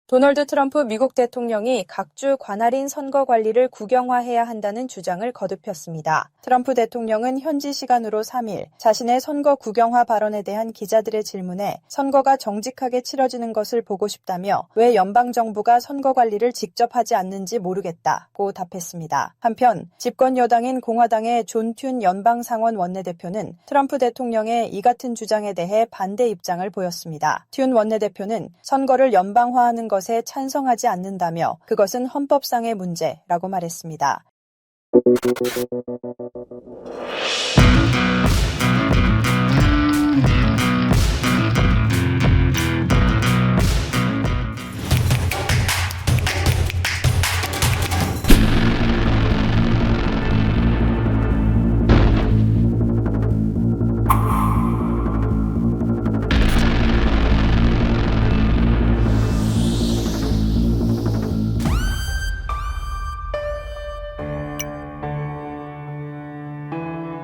도널드 트럼프 미국 대통령이 각주 관할인 선거 관리를 국영화해야 한다는 주장을 거듭했습니다. 트럼프 대통령은 현지 시간으로 3일 자신의 선거 국영화 발언에 대한 기자들의 질문에 선거가 정직하게 치러지는 것을 보고 싶다며 왜 연방정부가 선거 관리를 직접 하지 않는지 모르겠다고 답했습니다. 한편 집권 여당인 공화당의 존 튠 연방상원 원내대표는 트럼프 대통령의 이 같은 주장에 대해 반대 입장을 보였습니다. 튠 원내대표는 선거를 연방화하는 것에 찬성하지 않는다며 그것은 헌법상의 문제라고 말했습니다.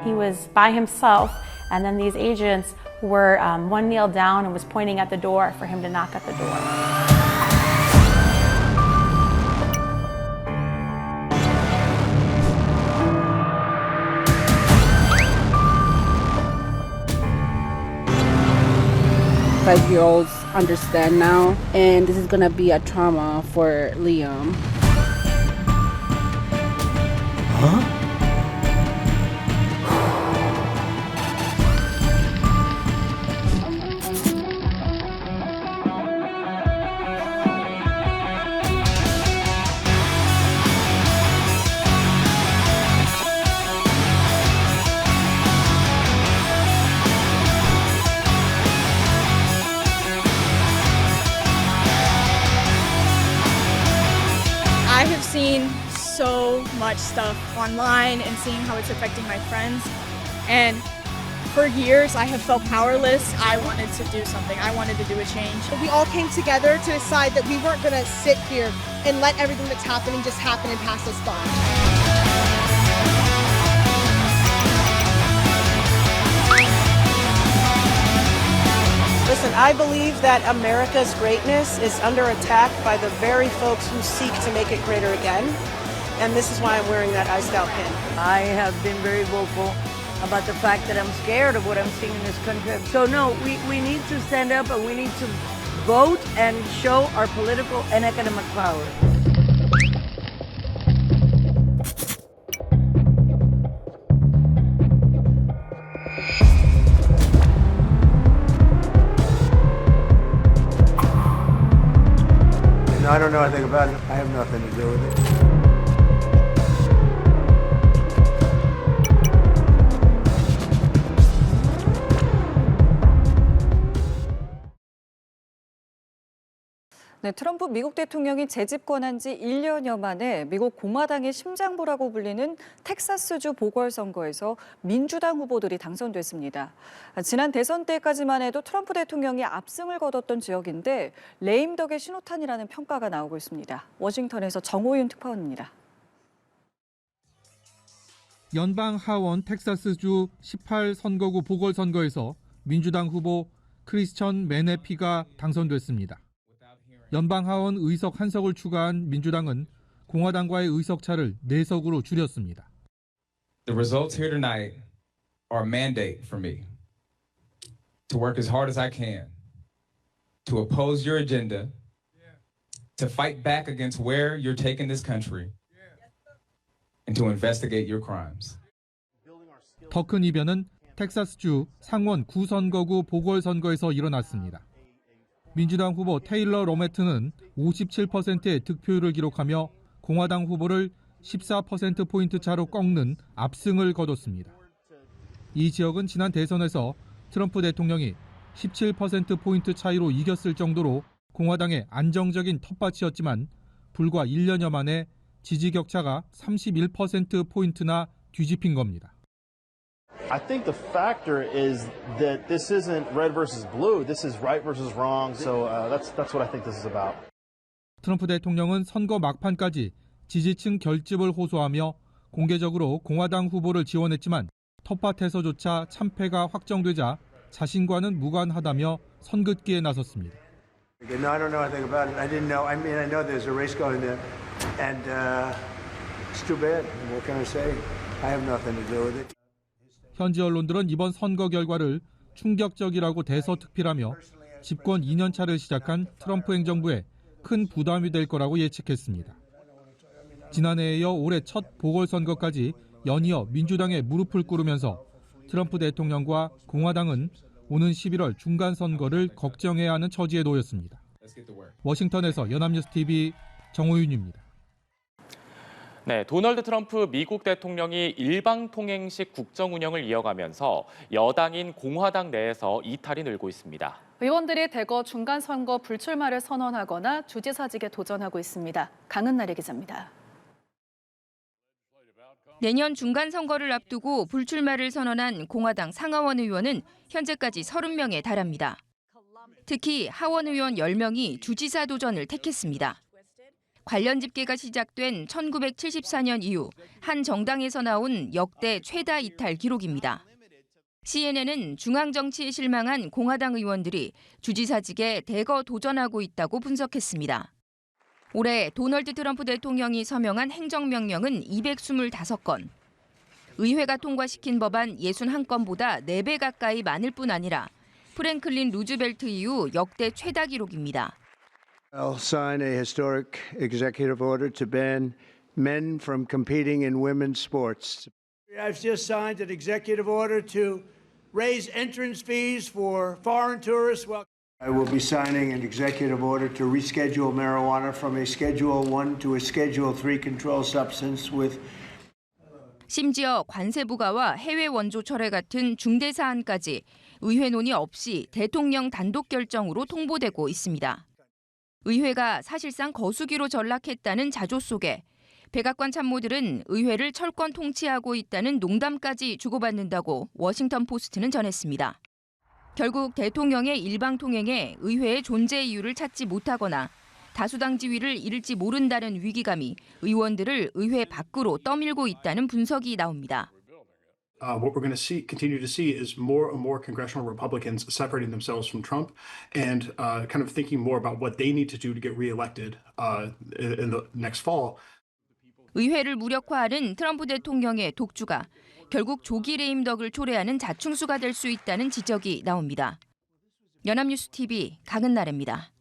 He was by himself, and then these agents were one kneeled down and was pointing at the door for him to knock at the door. Five-year-olds understand now, and this is gonna be a trauma for Liam. Huh? I have seen so much stuff online and seeing how it's affecting my friends, and for years I have felt powerless. I wanted to do something. I wanted to do a change. We all came together to decide that we weren't going to sit here and let everything that's happening just happen and pass us by. Listen, I believe that America's greatness is under attack by the very folks who seek to make it greater again. And this is why I'm wearing that iced out pin. I have been very vocal about the fact that I'm scared of what I'm seeing in this country. So no, we need to stand up and we need to vote and show our political and economic power. I don't know anything about it. I have nothing to do with it. 네, 트럼프 미국 대통령이 재집권한 지 1년여 만에 미국 공화당의 심장부라고 불리는 텍사스주 보궐선거에서 민주당 후보들이 당선됐습니다. 지난 대선 때까지만 해도 트럼프 대통령이 압승을 거뒀던 지역인데 레임덕의 신호탄이라는 평가가 나오고 있습니다. 워싱턴에서 정호윤 특파원입니다. 연방 하원 텍사스주 18선거구 보궐선거에서 민주당 후보 크리스천 메네피가 당선됐습니다. 연방하원 의석 한석을 추가한 민주당은 공화당과의 의석차를 4석으로 줄였습니다. The results here tonight are a mandate for me to work as hard as I can to oppose your agenda, to fight back against where you're taking this country, and to investigate your crimes. 더 큰 이변은 텍사스주 상원 9선거구 보궐선거에서 일어났습니다. 민주당 후보 테일러 로메트는 57%의 득표율을 기록하며 공화당 후보를 14%포인트 차로 꺾는 압승을 거뒀습니다. 이 지역은 지난 대선에서 트럼프 대통령이 17%포인트 차이로 이겼을 정도로 공화당의 안정적인 텃밭이었지만 불과 1년여 만에 지지 격차가 31%포인트나 뒤집힌 겁니다. I think the factor is that this isn't red versus blue. This is right versus wrong. So that's what I think this is about. 트럼프 대통령은 선거 막판까지 지지층 결집을 호소하며 공개적으로 공화당 후보를 지원했지만 텃밭에서조차 참패가 확정되자 자신과는 무관하다며 선긋기에 나섰습니다. No, I don't know anything about it. I didn't know. I mean, I know there's a race going there, and it's too bad. What can I say? I have nothing to do with it. 현지 언론들은 이번 선거 결과를 충격적이라고 대서특필하며 집권 2년 차를 시작한 트럼프 행정부에 큰 부담이 될 거라고 예측했습니다. 지난해에 이어 올해 첫 보궐선거까지 연이어 민주당에 무릎을 꿇으면서 트럼프 대통령과 공화당은 오는 11월 중간선거를 걱정해야 하는 처지에 놓였습니다. 워싱턴에서 연합뉴스TV 정호윤입니다. 네, 도널드 트럼프 미국 대통령이 일방통행식 국정 운영을 이어가면서 여당인 공화당 내에서 이탈이 늘고 있습니다. 의원들이 대거 중간선거 불출마를 선언하거나 주지사직에 도전하고 있습니다. 강은나래 기자입니다. 내년 중간선거를 앞두고 불출마를 선언한 공화당 상하원 의원은 현재까지 30명에 달합니다. 특히 하원 의원 10명이 주지사 도전을 택했습니다. 관련 집계가 시작된 1974년 이후 한 정당에서 나온 역대 최다 이탈 기록입니다. CNN은 중앙 정치에 실망한 공화당 의원들이 주지사직에 대거 도전하고 있다고 분석했습니다. 올해 도널드 트럼프 대통령이 서명한 행정명령은 225건. 의회가 통과시킨 법안 61건보다 4배 가까이 많을 뿐 아니라 프랭클린 루즈벨트 이후 역대 최다 기록입니다. I'll sign a historic executive order to ban men from competing in women's sports. I've just signed an executive order to raise entrance fees for foreign tourists. I will be signing an executive order to reschedule marijuana from a Schedule 1 to a Schedule 3 controlled substance with 심지어 관세 부과와 해외 원조 철회 같은 중대 사안까지 의회 논의 없이 대통령 단독 결정으로 통보되고 있습니다. 의회가 사실상 거수기로 전락했다는 자조 속에 백악관 참모들은 의회를 철권 통치하고 있다는 농담까지 주고받는다고 워싱턴 포스트는 전했습니다. 결국 대통령의 일방통행에 의회의 존재 이유를 찾지 못하거나 다수당 지위를 잃을지 모른다는 위기감이 의원들을 의회 밖으로 떠밀고 있다는 분석이 나옵니다. What we're going to continue to see is more and more congressional Republicans separating themselves from Trump and kind of thinking more about what they need to do to get reelected in the next fall. 의회를 무력화하는 트럼프 대통령의 독주가 결국 조기 레임덕을 초래하는 자충수가 될 수 있다는 지적이 나옵니다. 연합뉴스TV 강은나래입니다.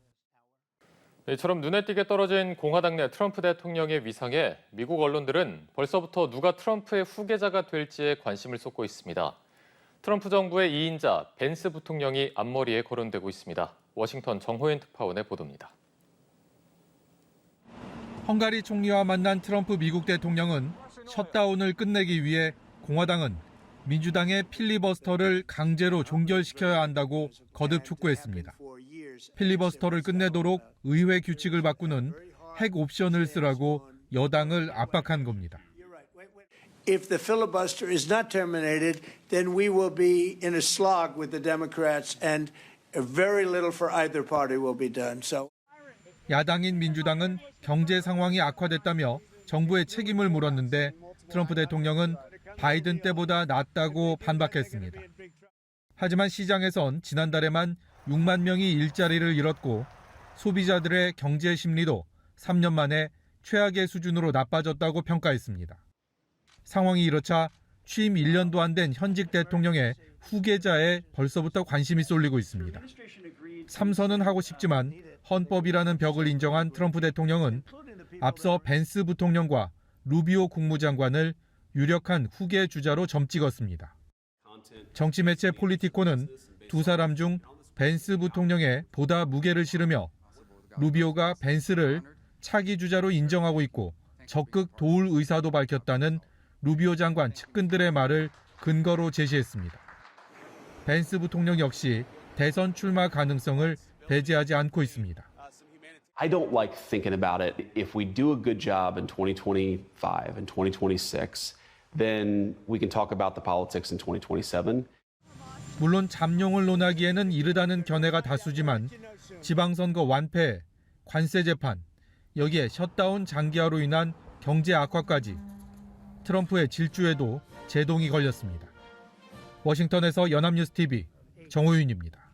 이처럼 눈에 띄게 떨어진 공화당 내 트럼프 대통령의 위상에 미국 언론들은 벌써부터 누가 트럼프의 후계자가 될지에 관심을 쏟고 있습니다. 트럼프 정부의 2인자 벤스 부통령이 앞머리에 거론되고 있습니다. 워싱턴 정호연 특파원의 보도입니다. 헝가리 총리와 만난 트럼프 미국 대통령은 셧다운을 끝내기 위해 공화당은 민주당의 필리버스터를 강제로 종결시켜야 한다고 거듭 촉구했습니다. 필리버스터를 끝내도록 의회 규칙을 바꾸는 핵 옵션을 쓰라고 여당을 압박한 겁니다. If the filibuster is not terminated, then we will be in a slog with the Democrats and very little for either party will be done. So 야당인 민주당은 경제 상황이 악화됐다며 정부의 책임을 물었는데 트럼프 대통령은 바이든 때보다 낫다고 반박했습니다. 하지만 시장에선 지난달에만 6만 명이 일자리를 잃었고 소비자들의 경제 심리도 3년 만에 최악의 수준으로 나빠졌다고 평가했습니다. 상황이 이렇자 취임 1년도 안 된 현직 대통령의 후계자에 벌써부터 관심이 쏠리고 있습니다. 3선은 하고 싶지만 헌법이라는 벽을 인정한 트럼프 대통령은 앞서 벤스 부통령과 루비오 국무장관을 유력한 후계 주자로 점찍었습니다. 정치 매체 폴리티코는 두 사람 중 벤스 부통령에 보다 무게를 실으며 루비오가 벤스를 차기 주자로 인정하고 있고 적극 도울 의사도 밝혔다는 루비오 장관 측근들의 말을 근거로 제시했습니다. 벤스 부통령 역시 대선 출마 가능성을 배제하지 않고 있습니다. I don't like thinking about it. If we do a good job in 2025 and 2026, then we can talk about the politics in 2027. 물론 잠룡을 논하기에는 이르다는 견해가 다수지만 지방선거 완패, 관세 재판, 여기에 셧다운 장기화로 인한 경제 악화까지 트럼프의 질주에도 제동이 걸렸습니다. 워싱턴에서 연합뉴스TV 정호윤입니다.